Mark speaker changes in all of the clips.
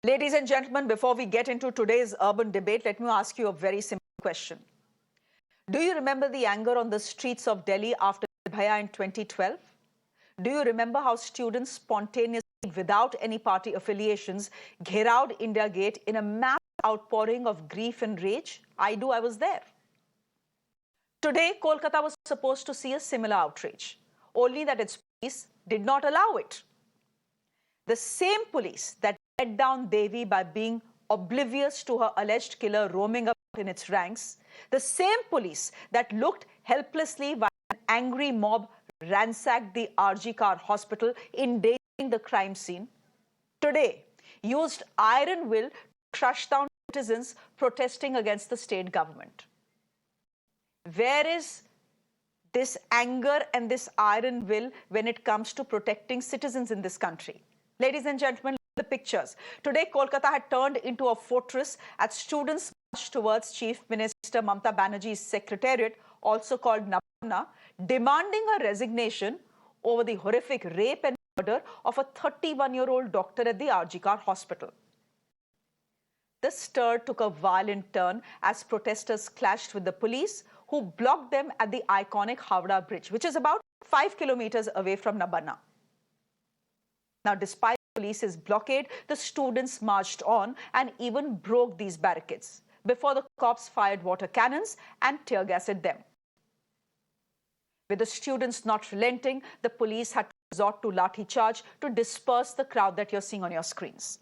Speaker 1: Ladies and gentlemen, before we get into today's urban debate, let me ask you a very simple question. Do you remember the anger on the streets of Delhi after Nirbhaya in 2012? Do you remember how students spontaneously, without any party affiliations, gherawed India Gate in a mass outpouring of grief and rage? I was there. Today, Kolkata was supposed to see a similar outrage, only that its police did not allow it. The same police that let down Devi by being oblivious to her alleged killer roaming about in its ranks, the same police that looked helplessly while an angry mob ransacked the RG Kar hospital, endangering the crime scene, today used iron will to crush down citizens protesting against the state government. Where is this anger and this iron will when it comes to protecting citizens in this country? Ladies and gentlemen, look at the pictures. Today, Kolkata had turned into a fortress as students marched towards Chief Minister Mamata Banerjee's secretariat, also called Nabana, demanding her resignation over the horrific rape and murder of a 31-year-old doctor at the RG Kar hospital. The stir took a violent turn as protesters clashed with the police, who blocked them at the iconic Howrah Bridge, which is about 5 kilometers away from Nabana. Now, despite the police's blockade, the students marched on and even broke these barricades before the cops fired water cannons and tear gas at them. With the students not relenting, the police had to resort to lathi charge to disperse the crowd that you're seeing on your screens.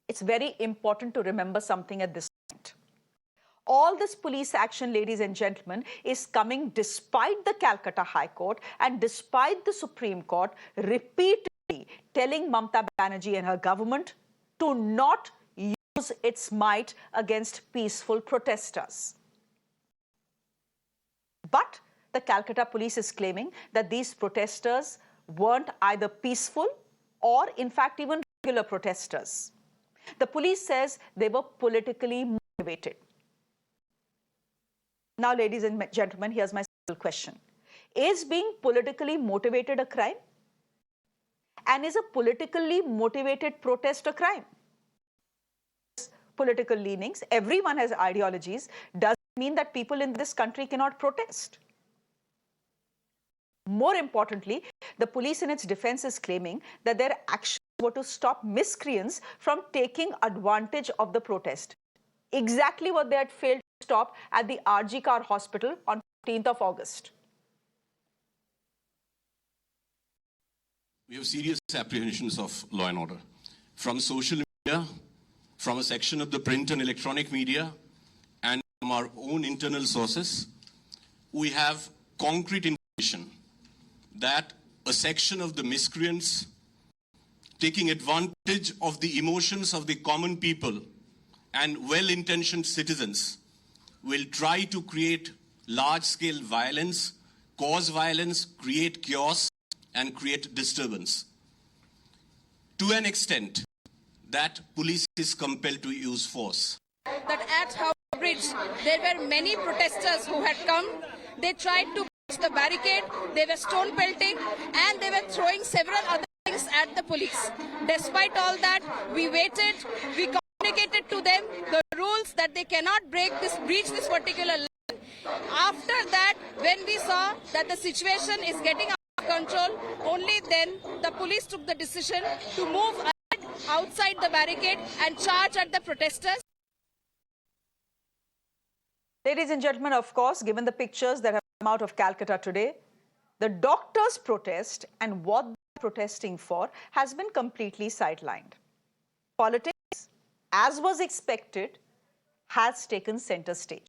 Speaker 1: It's very important to remember something at this point. All this police action, ladies and gentlemen, is coming despite the Calcutta High Court and despite the Supreme Court repeatedly telling Mamata Banerjee and her government to not use its might against peaceful protesters. But the Calcutta police is claiming that these protesters weren't either peaceful or, in fact, even regular protesters. The police says they were politically motivated. Now, ladies and gentlemen, here's my simple question. Is being politically motivated a crime? And is a politically motivated protest a crime? Political leanings, everyone has ideologies, does it mean that people in this country cannot protest? More importantly, the police in its defense is claiming that their actions were to stop miscreants from taking advantage of the protest. Exactly what they had failed to stop at the RG Kar hospital on 15th of August.
Speaker 2: We have serious apprehensions of law and order. From social media, from a section of the print and electronic media, and from our own internal sources, we have concrete information that a section of the miscreants, taking advantage of the emotions of the common people and well-intentioned citizens, will try to create large-scale violence, cause violence, create chaos, and create disturbance. To an extent that police is compelled to use force.
Speaker 3: That at Howrah Bridge, there were many protesters who had come. They tried to push the barricade, they were stone pelting, and they were throwing several other things at the police. Despite all that, we waited, we communicated to them the rules that they cannot breach this particular line. After that, when we saw that the situation is getting out of control, only then the police took the decision to move ahead outside the barricade and charge at the protesters.
Speaker 1: Ladies and gentlemen, of course, given the pictures that have come out of Calcutta today, the doctors' protest and what they're protesting for has been completely sidelined. Politics, as was expected, has taken center stage.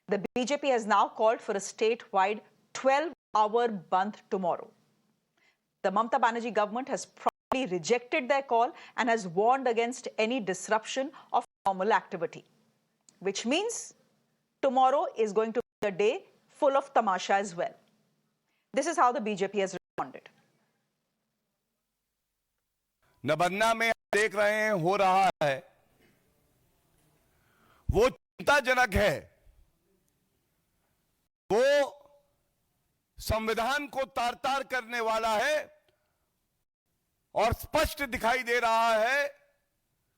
Speaker 1: The BJP has now called for a statewide 12-hour bandh tomorrow. The Mamata Banerjee government has promptly rejected their call and has warned against any disruption of normal activity, which means tomorrow is going to be a day full of tamasha as well. This is how the BJP has responded.
Speaker 4: Nabanna में देख रहे हैं हो रहा है वो चिंताजनक है, वो संविधान को तार-तार करने वाला है और स्पष्ट दिखाई दे रहा है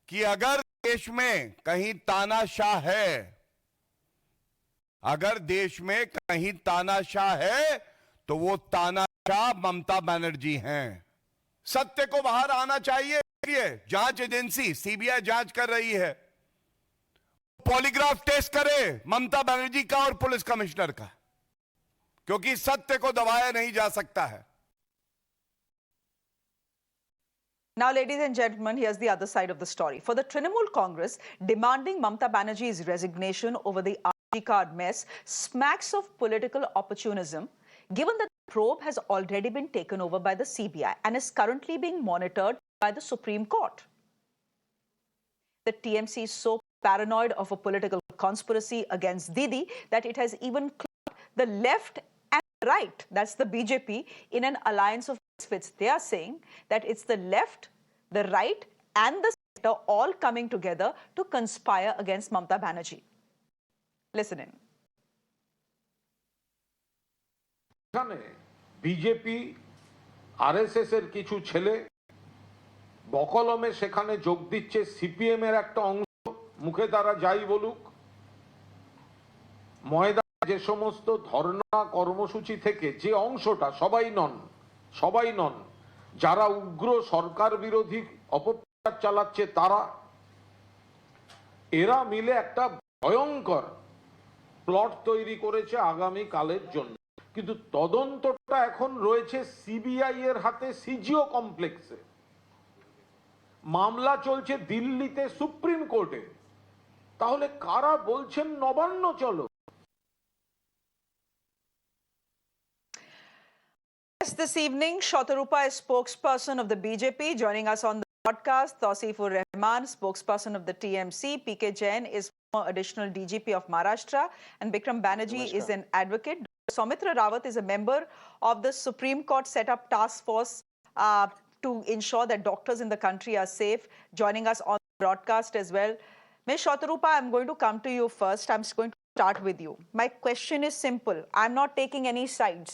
Speaker 4: कि अगर देश में कहीं तानाशाह है, अगर देश में कहीं तानाशाह है तो वो तानाशाह ममता बनर्जी हैं। सत्य को बाहर आना चाहिए। जांच एजेंसी सीबीआई जांच कर रही है, पॉलीग्राफ टेस्ट करे ममता बनर्जी का और पुलिस कमिश्नर का, क्योंकि सत्य को दबाया नहीं जा सकता है।
Speaker 1: Now, ladies and gentlemen, here's the other side of the story. For the Trinamool Congress, demanding Mamata Banerjee's resignation over the RG card mess smacks of political opportunism, given that the probe has already been taken over by the CBI and is currently being monitored by the Supreme Court. The TMC is so paranoid of a political conspiracy against Didi that it has even clubbed the left and right, that's the BJP, in an alliance of misfits. They are saying that it's the left, the right and the center all coming together to conspire against Mamata Banerjee. Listen in.
Speaker 5: BJP RSS এর কিছু ছেলে বকলমে সেখানে যোগ দিচ্ছে, CPM এর একটা অংশ মুখে তারা যাই বলুক, ময়দানে যে সমস্ত ধর্ণা কর্মসূচি থেকে যে অংশটা সবাই নন যারা উগ্র সরকার বিরোধী অপপ্রচার চালাচ্ছে তারা, এরা মিলে একটা ভয়ঙ্কর প্লট তৈরি করেছে আগামী কালের জন্য। কিন্তু তদন্তটা এখন রয়েছে সিবিআই এর হাতে সিজিও কমপ্লেক্সে, মামলা চলছে দিল্লিতে সুপ্রিম কোর্টে। তাহলে কারা বলছেন নবান্ন চলো?
Speaker 1: This evening, Shatorupa is spokesperson of the BJP. Joining us on the podcast, Tausifur Rahman, spokesperson of the TMC. PK Jain is former additional DGP of Maharashtra. And Bikram Banerjee is an advocate. Soumitra Rawat is a member of the Supreme Court set-up task force to ensure that doctors in the country are safe. Joining us on the broadcast as well. Ms. Shatorupa, I'm going to come to you first. I'm going to start with you. My question is simple. I'm not taking any sides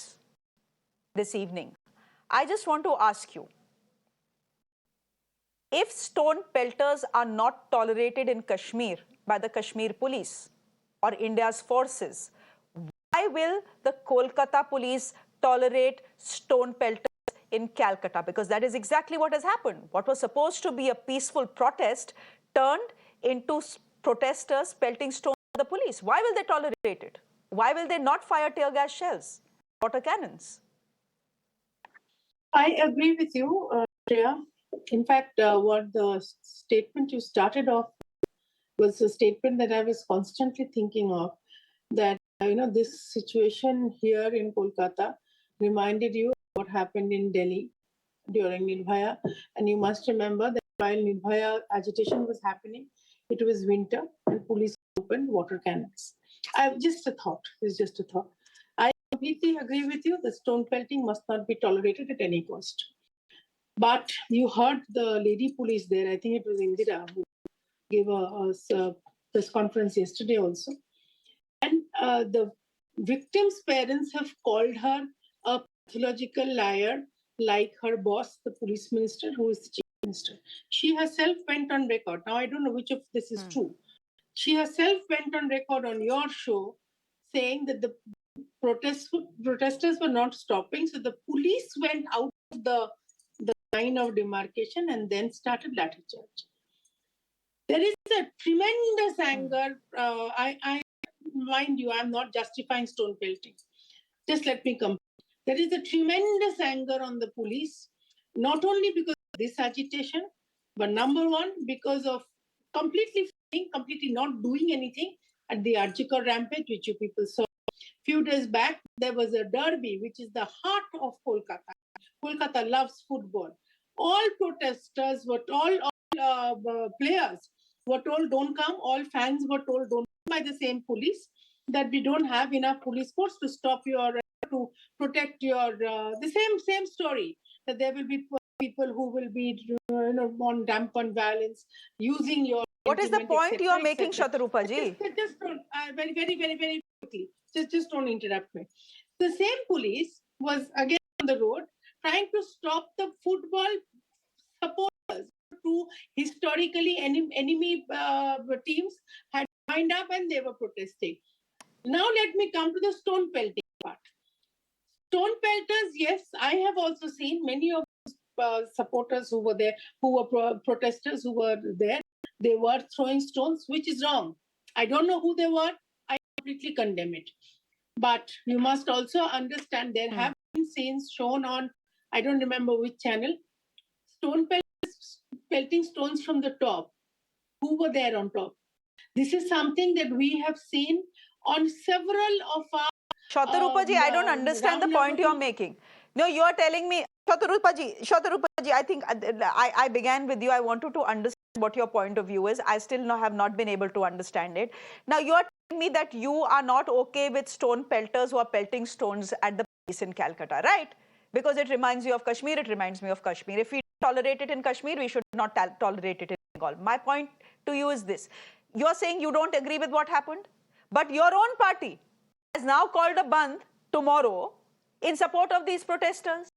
Speaker 1: this evening. I just want to ask you, if stone pelters are not tolerated in Kashmir by the Kashmir police or India's forces, why will the Kolkata police tolerate stone pelters in Calcutta? Because that is exactly what has happened. What was supposed to be a peaceful protest turned into protesters pelting stones at the police. Why will they tolerate it? Why will they not fire tear gas shells, water cannons?
Speaker 6: I agree with you, Shreya. In fact, what the statement you started off was a statement that I was constantly thinking of, that this situation here in Kolkata reminded you of what happened in Delhi during Nirbhaya. And you must remember that while Nirbhaya agitation was happening, it was winter and police opened water cannons. Just a thought. It's just a thought. I completely agree with you. The stone pelting must not be tolerated at any cost. But you heard the lady police there, I think it was Indira, who gave a press conference yesterday also. And the victim's parents have called her a pathological liar, like her boss, the police minister, who is the chief minister. She herself went on record. Now, I don't know which of this is true. She herself went on record on your show saying that the protesters were not stopping. So the police went out of the line of demarcation and then started latricharge. There is a tremendous anger. Mind you, I'm not justifying stone pelting. Just let me come. There is a tremendous anger on the police, not only because of this agitation, but number one, because of completely not doing anything at the Archikar rampage, which you people saw. Few days back, there was a derby, which is the heart of Kolkata. Kolkata loves football. All protesters were all players were told don't come. All fans were told don't come by the same police, that we don't have enough police force to stop your, to protect your, the same story, that there will be people who will be on dampen violence, using your.
Speaker 1: What is the point you are making, Shatorupa ji?
Speaker 6: Just don't, very quickly. Just don't interrupt me. The same police was again on the road trying to stop the football supporters. Two historically enemy teams had lined up and they were protesting. Now let me come to the stone pelting part. Stone pelters, yes, I have also seen many of supporters who were there, who were protesters who were there. They were throwing stones, which is wrong. I don't know who they were. I completely condemn it. But you must also understand there have been scenes shown on, I don't remember which channel, pelting stones from the top. Who were there on top? This is something that we have seen on several of our
Speaker 1: Shatorupa ji, I don't understand the point you are making. No, you are telling me, Shatorupa ji, I think I began with you. I wanted to understand what your point of view is. I still have not been able to understand it. Now, you are telling me that you are not okay with stone pelters who are pelting stones at the police in Calcutta, right? Because it reminds you of Kashmir, it reminds me of Kashmir. If we tolerate it in Kashmir, we should not tolerate it in Bengal. My point to you is this. You are saying you don't agree with what happened, but your own party has now called a bandh tomorrow in support of these protesters.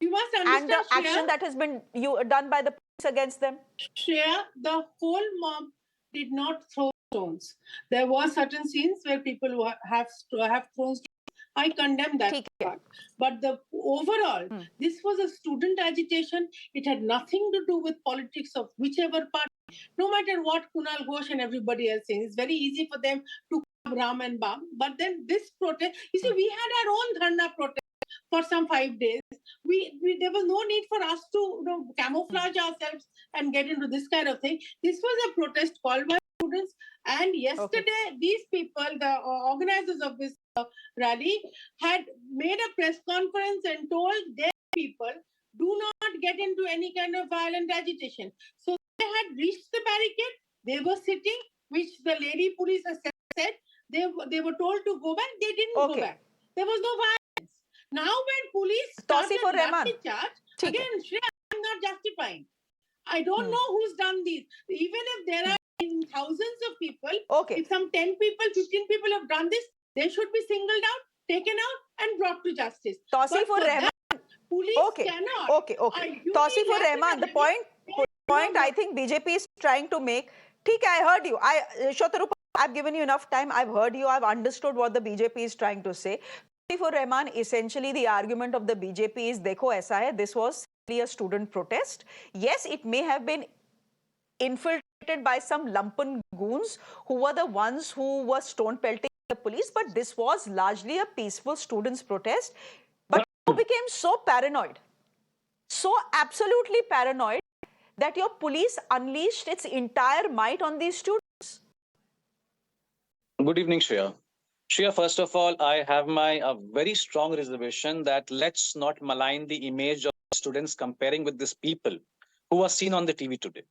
Speaker 6: You must understand,
Speaker 1: and the
Speaker 6: Shreya,
Speaker 1: action that has been done by the police against them.
Speaker 6: Shreya, the whole mob did not throw stones. There were certain scenes where people who have thrown stones. I condemn that part. But the overall, this was a student agitation. It had nothing to do with politics of whichever party. No matter what Kunal Ghosh and everybody else saying, it's very easy for them to Ram and Bam. But then this protest, you see, we had our own dharna protest for some 5 days. There was no need for us to camouflage ourselves and get into this kind of thing. This was a protest called by students. And yesterday, these people, the organizers of this rally, had made a press conference and told their people, do not get into any kind of violent agitation. So they had reached the barricade. They were sitting, which the lady police said they were told to go back. They didn't go back. There was no violence. Now when police started lathi charge, again, Shreya, I'm not justifying. I don't know who's done these. Even if there are thousands of people, if some 10 people, 15 people have done this, they should be singled out, taken out and brought to justice.
Speaker 1: Tausifur Rahman.
Speaker 6: Police cannot.
Speaker 1: Tausifur Rahman, the point I think BJP is trying to make. I heard you. Shatarupa, I've given you enough time. I've heard you. I've understood what the BJP is trying to say. For Rahman, essentially the argument of the BJP is, dekho aisa hai, this was simply a student protest. Yes, it may have been infiltrated by some lumpen goons who were the ones who were stone pelting the police, but this was largely a peaceful students' protest. But you became so paranoid, so absolutely paranoid, that your police unleashed its entire might on these students.
Speaker 7: Good evening, Shreya. Shreya, first of all, I have my very strong reservation that let's not malign the image of students comparing with these people who are seen on the TV today.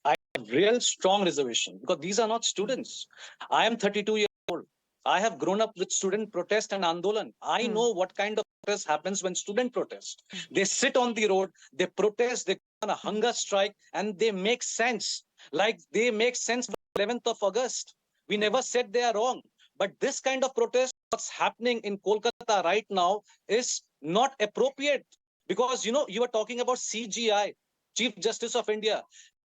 Speaker 7: I have real strong reservation because these are not students. I am 32 years old. I have grown up with student protest and Andolan. I know what kind of protest happens when student protest. They sit on the road, they protest, they go on a hunger strike, and they make sense. Like they make sense for the 11th of August. We never said they are wrong. But this kind of protest, what's happening in Kolkata right now, is not appropriate. Because, you were talking about CGI, Chief Justice of India.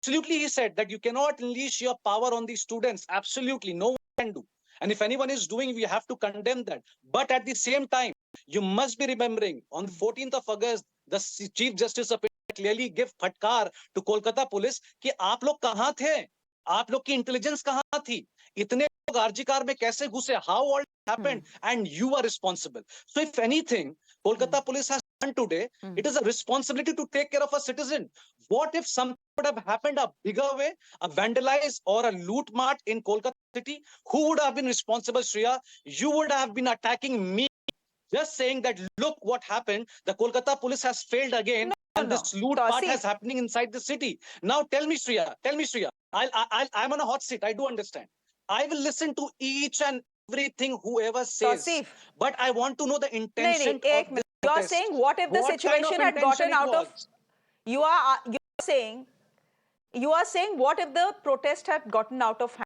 Speaker 7: Absolutely, he said that you cannot unleash your power on the students. Absolutely, no one can do. And if anyone is doing, we have to condemn that. But at the same time, you must be remembering, on the 14th of August, the Chief Justice of India clearly gave फटकार to Kolkata police कि आप लोग कहाँ थे? आप लोग की intelligence कहाँ थी? इतने लोग आरजी कार में कैसे घुसे? How all happened? And you are responsible. So if anything, Kolkata police has done today, it is a responsibility to take care of a citizen. What if something would have happened a bigger way, a vandalize or a loot mart in Kolkata city? Who would have been responsible, Shreya? You would have been attacking me, just saying that, look what happened. The Kolkata police has failed again. And this loot part is happening inside the city. Now tell me, Shreya, I'm on a hot seat. I do understand. I will listen to each and everything whoever says. But I want to know the intention of this
Speaker 1: You are
Speaker 7: protest.
Speaker 1: saying, what if the situation had gotten out of... You are saying, what if the protest had gotten out of hand?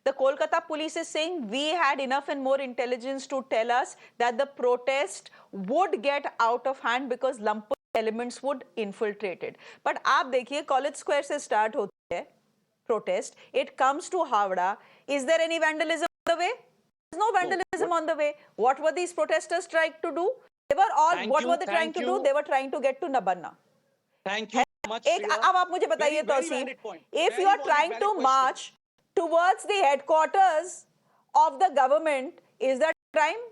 Speaker 1: The Kolkata police is saying we had enough and more intelligence to tell us that the protest would get out of hand because lumpen elements would infiltrate it. But आप देखिए college square से start होती है protest, it comes to Howrah. Is there any vandalism on the way? There's no vandalism on the way. What were these protesters trying to do? They were all,
Speaker 7: Thank
Speaker 1: what
Speaker 7: you,
Speaker 1: were they trying
Speaker 7: thank
Speaker 1: to
Speaker 7: you.
Speaker 1: do? They were trying to get to Nabanna.
Speaker 7: Thank you so much,
Speaker 1: एक
Speaker 7: Shreya.
Speaker 1: अब आप मुझे बताइए
Speaker 7: Very, very
Speaker 1: Tausif,
Speaker 7: valid point.
Speaker 1: if
Speaker 7: Very
Speaker 1: you are trying
Speaker 7: valid
Speaker 1: to
Speaker 7: question.
Speaker 1: march towards the headquarters of the government, is that a crime?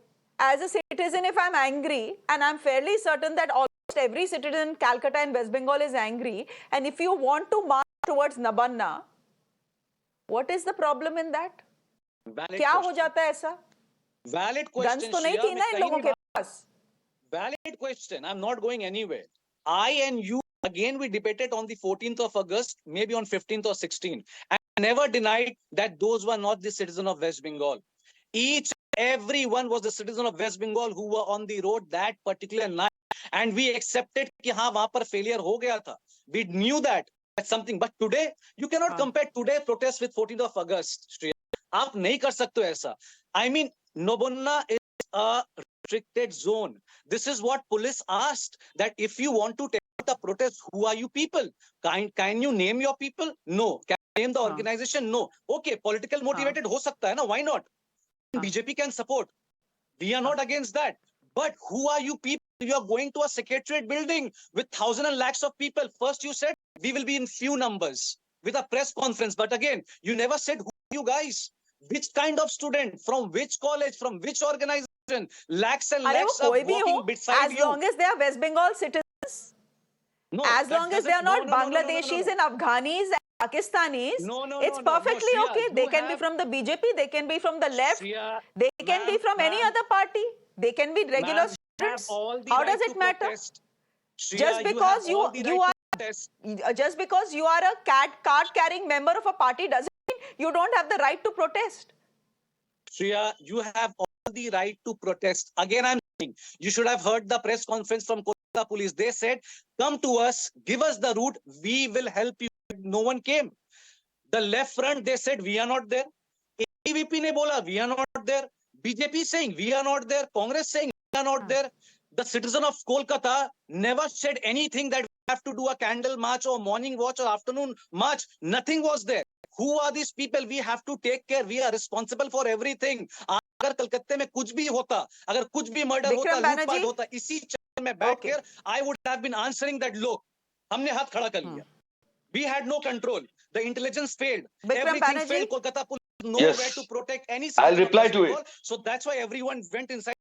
Speaker 1: As a citizen, if I'm angry, and I'm fairly certain that almost every citizen in Calcutta and West Bengal is angry, and if you want to march towards Nabanna, what is the problem in that?
Speaker 7: Valid
Speaker 1: क्या हो
Speaker 7: question.
Speaker 1: जाता है ऐसा?
Speaker 7: Valid
Speaker 1: guns
Speaker 7: question,
Speaker 1: तो नहीं
Speaker 7: Shreya.
Speaker 1: थी ना इन लोगों के पास.
Speaker 7: Valid question. I'm not going anywhere. I and you, again, we debated on the 14th of August, maybe on 15th or 16th. And I never denied that those were not the citizens of West Bengal. Each everyone was the citizen of West Bengal who were on the road that particular night. And we accepted कि हाँ वहां पर failure हो गया था. We knew that. That's something. But today, you cannot compare today protest with 14th of August, Shreya. आप नहीं कर सकते हो ऐसा. I mean, Nobonna is a restricted zone. This is what police asked, that if you want to take the protest, who are you people? Can you name your people? No. Can you name the organization? No. Okay, political motivated हो सकता है ना, why not? BJP can support. We are not against that. But who are you people? You are going to a secretariat building with thousands and lakhs of people. First you said we will be in few numbers with a press conference. But again, you never said who are you guys? Which kind of student? From which college? From which organization? Lakhs and
Speaker 1: अरे वो
Speaker 7: lakhs are
Speaker 1: कोई भी हो,
Speaker 7: walking beside
Speaker 1: as
Speaker 7: you.
Speaker 1: long as they are West Bengal citizens,
Speaker 7: No,
Speaker 1: as
Speaker 7: that
Speaker 1: long as they
Speaker 7: doesn't-
Speaker 1: are not
Speaker 7: no.
Speaker 1: Bangladeshis and Afghanis and Pakistanis,
Speaker 7: No,
Speaker 1: it's perfectly
Speaker 7: Shreya,
Speaker 1: okay.
Speaker 7: you
Speaker 1: They can be
Speaker 7: have-
Speaker 1: from the BJP, they can be from the left,
Speaker 7: Shreya,
Speaker 1: they can be from any
Speaker 7: ma'am,
Speaker 1: other party, they can be regular
Speaker 7: ma'am, have
Speaker 1: students.
Speaker 7: all the
Speaker 1: How
Speaker 7: right
Speaker 1: does it
Speaker 7: to
Speaker 1: matter?
Speaker 7: protest. Shreya,
Speaker 1: Just
Speaker 7: you have
Speaker 1: because
Speaker 7: all the right to protest.
Speaker 1: just because you are a card carrying member of a party doesn't mean you don't have the right to protest.
Speaker 7: Shreya, you have all the right to protest. Again, I'm saying, you should have heard the press conference from Kolkata police. They said, come to us, give us the route, we will help you. No one came. The left front, they said, we are not there. ABP ne bola, we are not there. BJP saying, we are not there. Congress saying, we are not there. The citizen of Kolkata never said anything that we have to do a candle march or morning watch or afternoon march. Nothing was there. Who are these people? We have to take care. We are responsible for everything. अगर कलकत्ते में कुछ भी होता, अगर कुछ भी murder होता, लूटपाट होता, इसी चक्कर में बैठकर I would have been answering that, look, हमने हाथ खड़ा कर लिया. We had no control. The intelligence failed. Everything failed. Kolkata police nowhere to protect any citizen.
Speaker 8: I'll reply to it.
Speaker 7: So that's why everyone went inside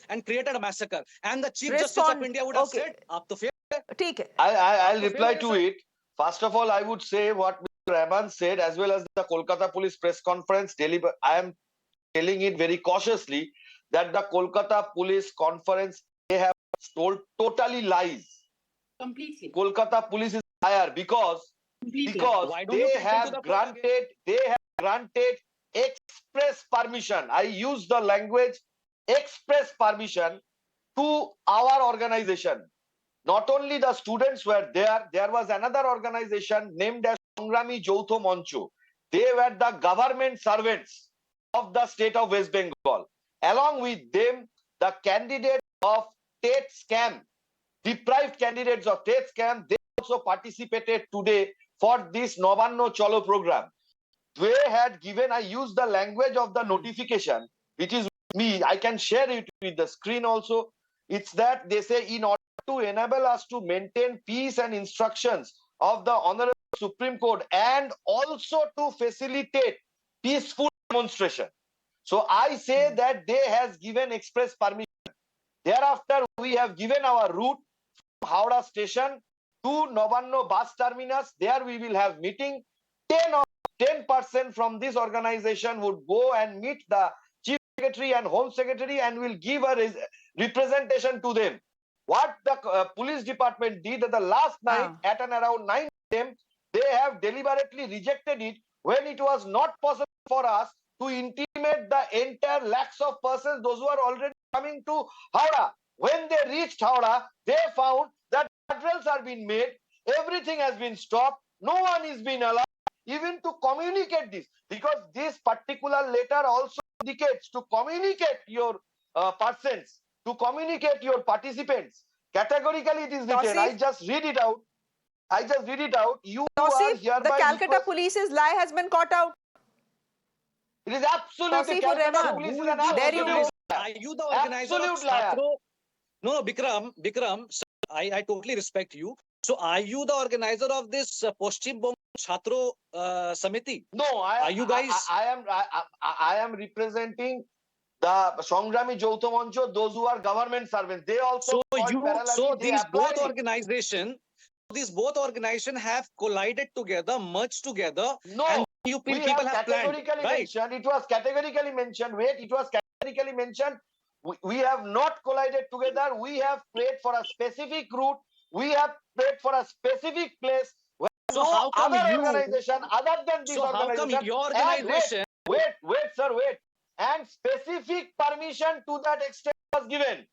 Speaker 7: and created a massacre. And the Chief Justice of India would have said, "आप तो fail."
Speaker 1: ठीक है.
Speaker 8: I'll reply to it. First of all, I would say what Mr. Rahman said, as well as the Kolkata police press conference. I am telling it very cautiously that the Kolkata police conference, they have told totally lies.
Speaker 6: Completely.
Speaker 8: Kolkata police is liar because they have granted express permission. I use the language express permission to our organization. Not only the students were there, there was another organization named as Sangrami Jautho Moncho. They were the government servants of the state of West Bengal. Along with them, the candidates of TET scam, deprived candidates of TET scam, they also participated today for this Nabanno Cholo program. They had given, I use the language of the notification, which is with me, I can share it with the screen also. It's that they say, in order to enable us to maintain peace and instructions of the Honorable Supreme Court and also to facilitate peaceful demonstration. So I say that they has given express permission. Thereafter, we have given our route from Howrah station to Nabanno bus terminus. There we will have meeting. 10% from this organization would go and meet the Chief Secretary and Home Secretary and will give a representation to them. What the police department did at the last night at and around 9 p.m., they have deliberately rejected it when it was not possible for us to intimate the entire lakhs of persons, those who are already coming to Howrah. When they reached Howrah, they found that drills are being made, everything has been stopped, no one is being allowed even to communicate this, because this particular letter also indicates to communicate your persons, to communicate your participants, Categorically, it is written. I just read it out. You are
Speaker 1: Tausif, the
Speaker 8: hereby
Speaker 1: Calcutta
Speaker 8: request.
Speaker 1: police's lie has been caught out.
Speaker 8: It is absolutely
Speaker 1: Tausif ur
Speaker 8: Calcutta
Speaker 1: Rahman.
Speaker 8: police is
Speaker 7: Who is
Speaker 8: an
Speaker 7: the
Speaker 1: There you
Speaker 8: absolute
Speaker 1: go.
Speaker 7: organizer? Are you the organizer
Speaker 8: absolute
Speaker 7: of
Speaker 8: liar.
Speaker 7: Chhatro? No, Bikram, sir, I totally respect you. So, are you the organizer of this Paschim Bang Chhatro Samiti?
Speaker 8: No,
Speaker 7: Are you guys?
Speaker 8: I am representing the Songrami Jauto Mancho, those who are government servants. They also
Speaker 7: These both organizations, have collided together, merged together.
Speaker 8: No,
Speaker 7: and you people have planned, right?
Speaker 8: mentioned. It was categorically mentioned. Wait, it was categorically mentioned. We have not collided together. We have played for a specific route. We have played for a specific place.
Speaker 7: So
Speaker 8: No
Speaker 7: how come
Speaker 8: other
Speaker 7: you?
Speaker 8: organization other than this
Speaker 7: So how come
Speaker 8: organization.
Speaker 7: your
Speaker 8: And
Speaker 7: organization?
Speaker 8: wait, sir, wait. And specific permission to that extent was given.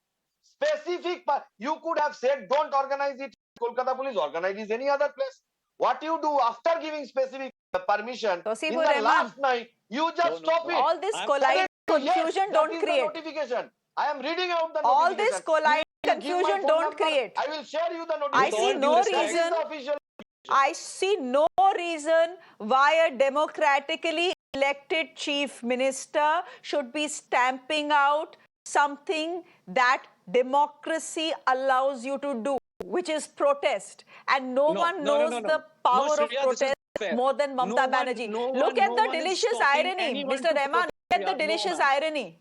Speaker 8: You could have said, don't organize it. Kolkata police, organize it any other place. What you do after giving specific permission
Speaker 1: Tausif
Speaker 8: in
Speaker 1: ur
Speaker 8: the
Speaker 1: Rahman.
Speaker 8: last night, you just stop it.
Speaker 1: All this collide confusion
Speaker 8: Yes,
Speaker 1: don't
Speaker 8: that is
Speaker 1: create.
Speaker 8: the notification. I am reading out the
Speaker 1: All
Speaker 8: notification.
Speaker 1: this collide
Speaker 8: You give my
Speaker 1: confusion
Speaker 8: phone
Speaker 1: don't
Speaker 8: number,
Speaker 1: create.
Speaker 8: I will share you the
Speaker 1: I
Speaker 8: notification.
Speaker 1: see
Speaker 7: all due
Speaker 1: no
Speaker 7: respect-
Speaker 8: That is
Speaker 1: reason.
Speaker 8: the official.
Speaker 1: I see no reason why a democratically elected chief minister should be stamping out something that democracy allows you to do, which is protest. And no one knows the power of
Speaker 7: Shreya, this is
Speaker 1: protest
Speaker 7: fair.
Speaker 1: more than Mamata Banerjee. Look at the delicious irony, Mr. Rahman. Look at the delicious irony.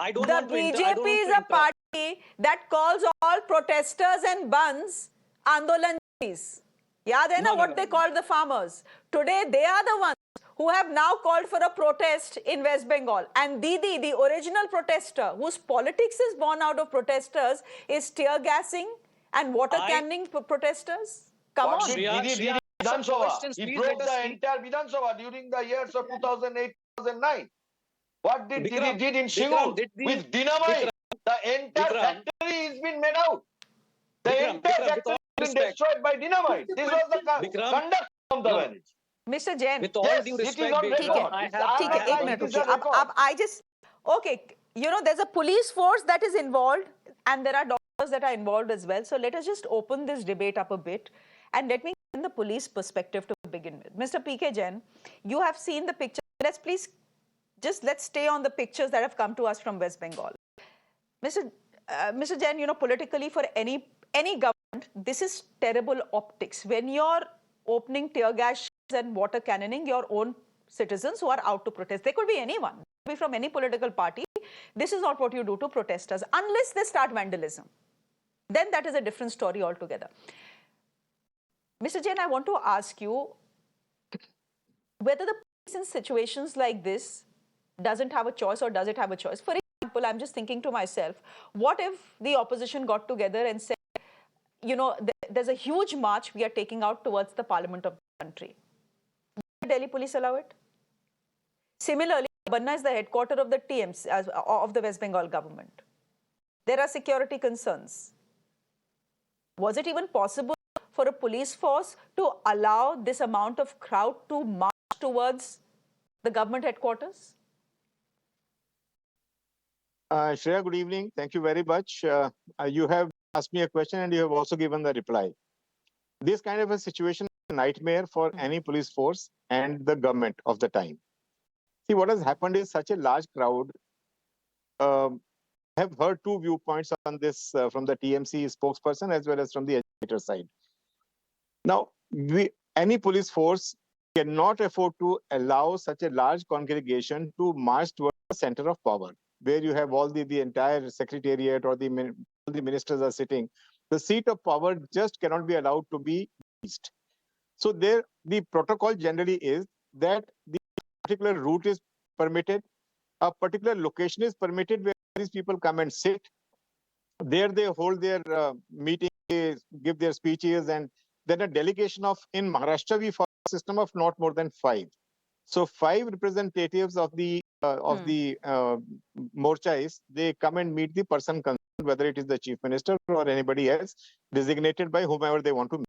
Speaker 7: I don't
Speaker 1: The
Speaker 7: want to
Speaker 1: BJP is a party that calls all protesters and buns Andolanjis. Yaad hai na what they called the farmers. Today they are the ones who have now called for a protest in West Bengal. And Didi, the original protester, whose politics is born out of protesters, is tear gassing and water canning protesters. Come
Speaker 8: What
Speaker 1: on.
Speaker 8: did Didi did in Vidhan Sabha? He broke the entire Vidhan Sabha during the years of 2008, 2009. What did Didi did in Shingur with dynamite? The entire factory has been made out. The entire factory has been destroyed by dynamite. This was the conduct of the Banerjee.
Speaker 1: Mr. Jain.
Speaker 7: With all
Speaker 8: Yes,
Speaker 7: due
Speaker 8: it is
Speaker 7: respect,
Speaker 8: on
Speaker 7: Bikram,
Speaker 8: record.
Speaker 7: I
Speaker 8: It's
Speaker 7: have.
Speaker 8: I'm
Speaker 1: ठीक
Speaker 8: not
Speaker 1: है एक
Speaker 8: lying,
Speaker 1: minute
Speaker 8: it is a
Speaker 1: रुकिए
Speaker 8: record.
Speaker 1: अब I just okay, you know, there's a police force that is involved and there are doctors that are involved as well. So let us just open this debate up a bit and let me get in the police perspective to begin with. Mr. PK Jain, you have seen the picture. Let's stay on the pictures that have come to us from West Bengal. Mr. Jain, you know, politically for any government, this is terrible optics. When you're opening tear gas and water cannoning your own citizens who are out to protest. They could be anyone, could be from any political party. This is not what you do to protesters unless they start vandalism. Then that is a different story altogether. Mr. Jain, I want to ask you whether the police in situations like this doesn't have a choice or does it have a choice? For example, I'm just thinking to myself, what if the opposition got together and said, you know, there's a huge march we are taking out towards the parliament of the country. Will Delhi police allow it? Similarly, Banna is the headquarters of the TMC, of the West Bengal government. There are security concerns. Was it even possible for a police force to allow this amount of crowd to march towards the government headquarters?
Speaker 9: Shreya, good evening. Thank you very much. You have asked me a question and you have also given the reply. This kind of a situation is a nightmare for any police force and the government of the time. See, what has happened is such a large crowd. I have heard two viewpoints on this from the TMC spokesperson as well as from the agitator side. Now, any police force cannot afford to allow such a large congregation to march towards the center of power, where you have all the entire secretariat or the ministers are sitting. The seat of power just cannot be allowed to be reached. So the protocol generally is that the particular route is permitted, a particular location is permitted where these people come and sit. There they hold their meeting, give their speeches, and then a delegation of, in Maharashtra, we follow a system of not more than 5. So 5 representatives of the morchais, they come and meet the person concerned, whether it is the chief minister or anybody else, designated by whomever they want to meet.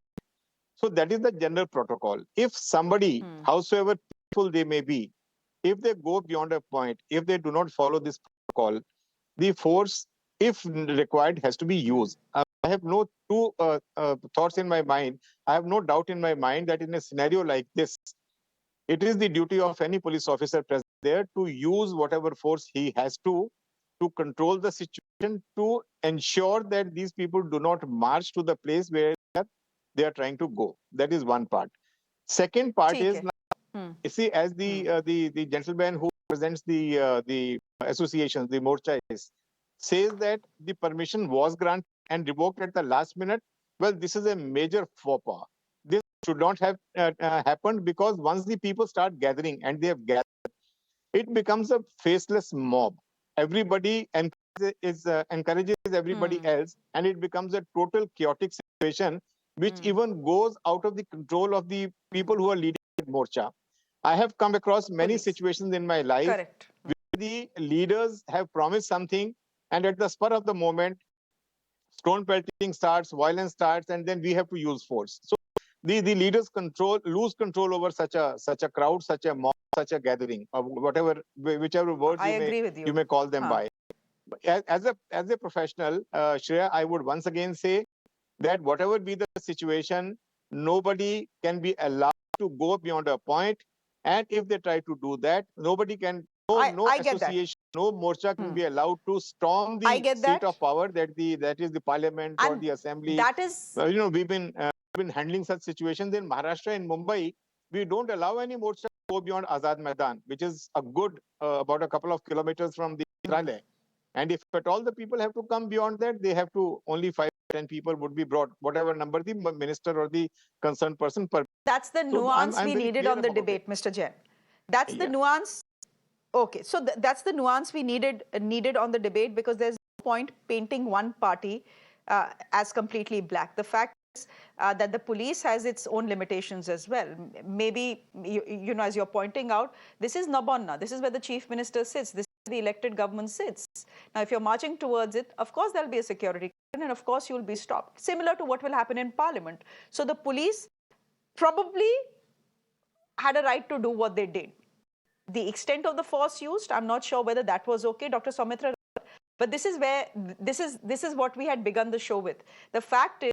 Speaker 9: So that is the general protocol. If somebody, howsoever peaceful they may be, if they go beyond a point, if they do not follow this protocol, the force, if required, has to be used. I have no two thoughts in my mind. I have no doubt in my mind that in a scenario like this, it is the duty of any police officer present there to use whatever force he has to control the situation, to ensure that these people do not march to the place where they are trying to go. That is one part. Second part
Speaker 1: ठीक
Speaker 9: is,
Speaker 1: है.
Speaker 9: you see, as the gentleman who represents the associations, the morchas, says that the permission was granted and revoked at the last minute. Well, this is a major faux pas. This should not have happened, because once the people start gathering and they have gathered, it becomes a faceless mob. Everybody encourages everybody else, and it becomes a total chaotic situation, which even goes out of the control of the people who are leading Morcha. I have come across many
Speaker 1: Police.
Speaker 9: situations in my life
Speaker 1: Correct.
Speaker 9: where the leaders have promised something, and at the spur of the moment, stone pelting starts, violence starts, and then we have to use force. So the leaders lose control over such a crowd, such a mob, such a gathering, or whatever, whichever words
Speaker 1: I agree with
Speaker 9: you may call them by. As a professional, Shreya, I would once again say that whatever be the situation, nobody can be allowed to go beyond a point. And if they try to do that, nobody can, no
Speaker 1: I get that.
Speaker 9: association, no morcha can be allowed to storm
Speaker 1: I
Speaker 9: the
Speaker 1: get
Speaker 9: seat
Speaker 1: that.
Speaker 9: of power, that is the parliament or
Speaker 1: And
Speaker 9: the assembly.
Speaker 1: that is,
Speaker 9: We've been handling such situations in Maharashtra, in Mumbai. We don't allow any morcha to go beyond Azad Maidan, which is a good about a couple of kilometers from the Mantralaya. And if at all the people have to come beyond that, they have to, only 5-10 people would be brought, whatever number the minister or the concerned person per.
Speaker 1: that's the
Speaker 9: So
Speaker 1: nuance
Speaker 9: I'm
Speaker 1: we
Speaker 9: very
Speaker 1: needed
Speaker 9: clear
Speaker 1: on the
Speaker 9: about it.
Speaker 1: debate, Mr. Jain. That's the
Speaker 9: Yeah.
Speaker 1: nuance. Okay, so that's the nuance we needed on the debate, because there's no point painting one party as completely black. The fact is that the police has its own limitations as well. Maybe, you know, as you're pointing out, this is Nabonna. This is where the chief minister sits. This is where the elected government sits. Now, if you're marching towards it, of course, there'll be a security question, and of course, you'll be stopped. Similar to what will happen in parliament. So the police probably had a right to do what they did. The extent of the force used, I'm not sure whether that was okay, Dr. Soumitra. But this is where, this is what we had begun the show with. The fact is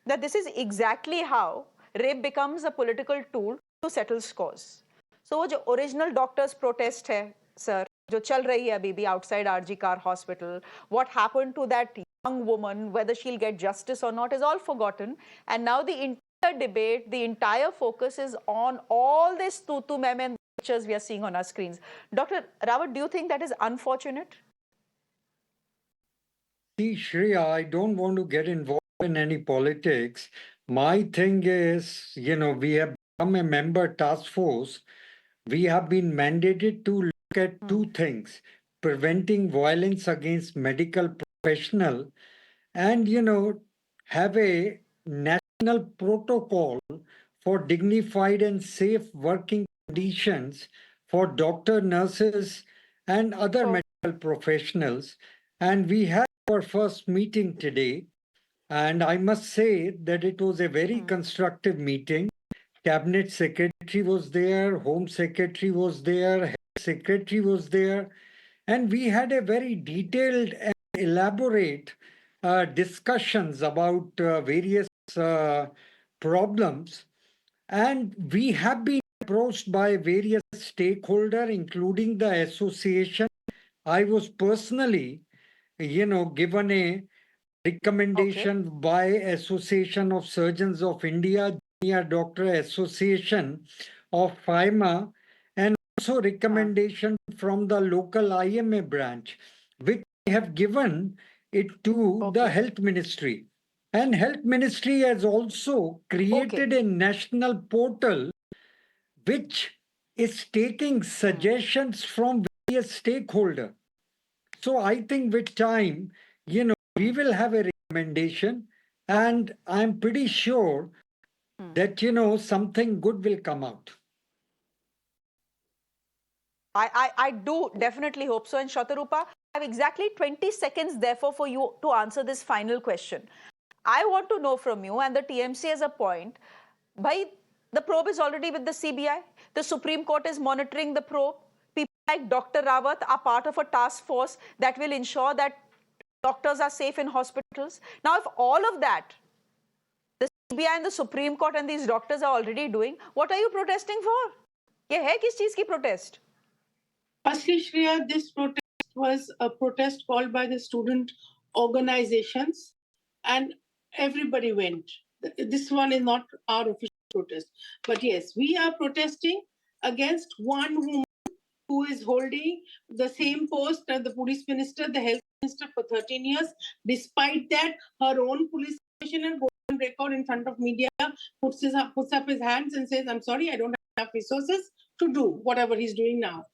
Speaker 1: that this is exactly how rape becomes a political tool to settle scores. So वो जो original doctors protest है, sir, जो चल रही है अभी भी outside RG Car Hospital, what happened to that young woman, whether she'll get justice or not, is all forgotten. And now the entire debate, the entire focus is on all this tutu meme pictures we are seeing on our screens. Dr. Rawat, do you think that is unfortunate?
Speaker 10: See, Shreya, I don't want to get involved in any politics. My thing is, we have become a member task force. We have been mandated to look at two things: preventing violence against medical professional, and, have a national protocol for dignified and safe working conditions for doctor, nurses, and other medical professionals. And we had our first meeting today, and I must say that it was a very constructive meeting. Cabinet Secretary was there, Home Secretary was there, Health Secretary was there, and we had a very detailed and elaborate discussions about various problems. And we have been approached by various stakeholders, including the association. I was personally, given a recommendation by Association of Surgeons of India, Junior Doctor Association of FIMA, and also recommendation from the local IMA branch, which I have given it to the Health Ministry. And Health Ministry has also created a national portal which is taking suggestions from various stakeholders. So I think with time, we will have a recommendation, and I'm pretty sure that, something good will come out.
Speaker 1: I do definitely hope so. And Shatorupa, I have exactly 20 seconds, therefore, for you to answer this final question. I want to know from you, and the TMC has a point, bhai, the probe is already with the CBI. The Supreme Court is monitoring the probe. People like Dr. Rawat are part of a task force that will ensure that doctors are safe in hospitals. Now, if all of that, the CBI and the Supreme Court and these doctors are already doing, what are you protesting for? ये है किस चीज की protest?
Speaker 6: Firstly, Shreya, this protest was a protest called by the student organizations, and everybody went. This one is not our official protest. But yes, we are protesting against one woman who is holding the same post as the police minister, the health minister for 13 years. Despite that, her own police commissioner goes on record in front of media, puts up his hands and says, I'm sorry, I don't have enough resources to do whatever he's doing now.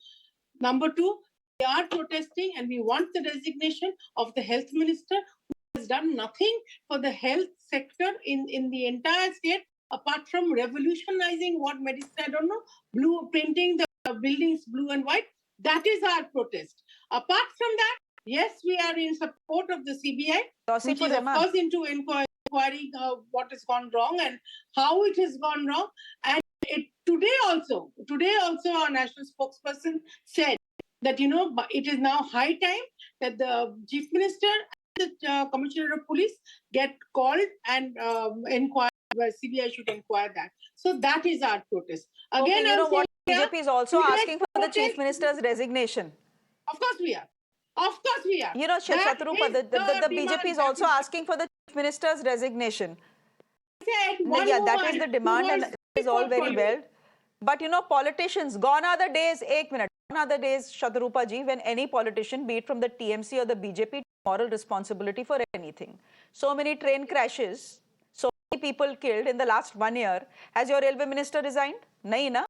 Speaker 6: Number two, we are protesting and we want the resignation of the health minister who has done nothing for the health sector in the entire state apart from revolutionizing what medicine, I don't know, blue painting the buildings blue and white. That is our protest. Apart from that, yes, we are in support of the CBI, which is of course into inquiry what has gone wrong and how it has gone wrong. And today also our national spokesperson said that, it is now high time that the Chief Minister and the Commissioner of Police get called and inquire. CBI should inquire that. So that is our protest. Again,
Speaker 1: you know what? BJP is also asking for the Chief Minister's resignation.
Speaker 6: Of course we are. Of course we are.
Speaker 1: You know, Shatorupa, the BJP is also asking for the Chief Minister's resignation. That is the demand and it is all very well. But politicians, gone are the days, gone are the days, Shatorupa ji, when any politician, be it from the TMC or the BJP, takes moral responsibility for anything. So many train crashes, so many people killed in the last 1 year. Has your railway minister resigned? Nahi na?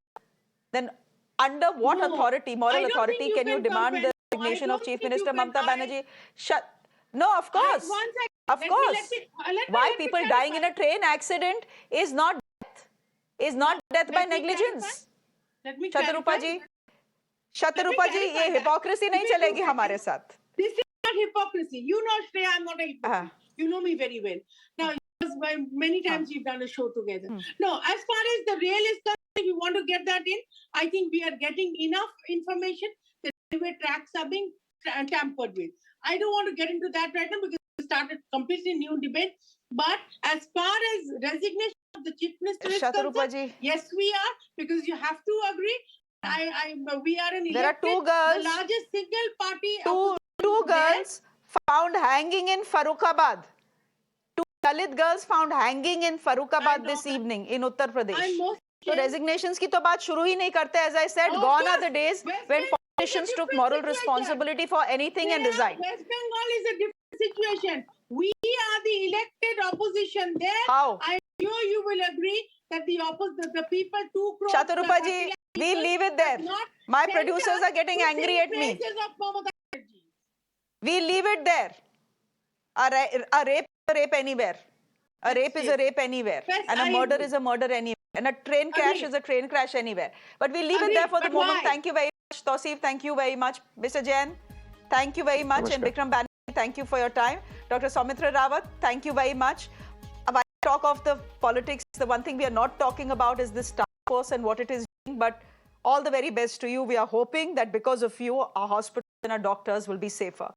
Speaker 1: Then under what authority, moral authority, can you demand the resignation of Chief Minister Mamata Banerjee? No, of course. Of course. Why people dying in a train accident is not death. Is not death by negligence. Shatorupa ji, ये hypocrisy नहीं चलेगी हमारे साथ.
Speaker 6: This is not hypocrisy. You know, Shreya, I'm not a hypocrite. You know me very well. Now, many times we've done a show together. No, as far as the rail is concerned, if you want to get that in, I think we are getting enough information that railway tracks are being tampered with. I don't want to get into that right now because we started completely new debate. But as far as resignation of the Chief Minister is concerned, yes, we are, because you have to agree. We are an elected,
Speaker 1: there are two girls,
Speaker 6: the largest single party.
Speaker 1: Two girls found hanging in Farrukhabad. Two Dalit girls found hanging in Farrukhabad this evening in Uttar Pradesh. So resignations की तो बात शुरू ही नहीं करते. As I said, gone are the days when politicians took moral responsibility for anything and resigned.
Speaker 6: West Bengal is a different situation. We are the elected opposition there.
Speaker 1: How?
Speaker 6: I'm sure you will agree that the people 2 crores.
Speaker 1: Shatorupa ji, we'll leave it there. My producers are getting angry at me. We'll leave it there. A rape is a rape anywhere. A rape is a rape anywhere. And a murder is a murder anywhere. And a train crash is a train crash anywhere. But we'll leave it there for the moment. Thank you very much. Tausif, thank you very much. Mr. Jain, thank you very much. And Vikram Banerjee, thank you for your time. Dr. Soumitra Rawat, thank you very much. While I talk of the politics, the one thing we are not talking about is this task force and what it is doing. But all the very best to you. We are hoping that because of you, our hospitals and our doctors will be safer.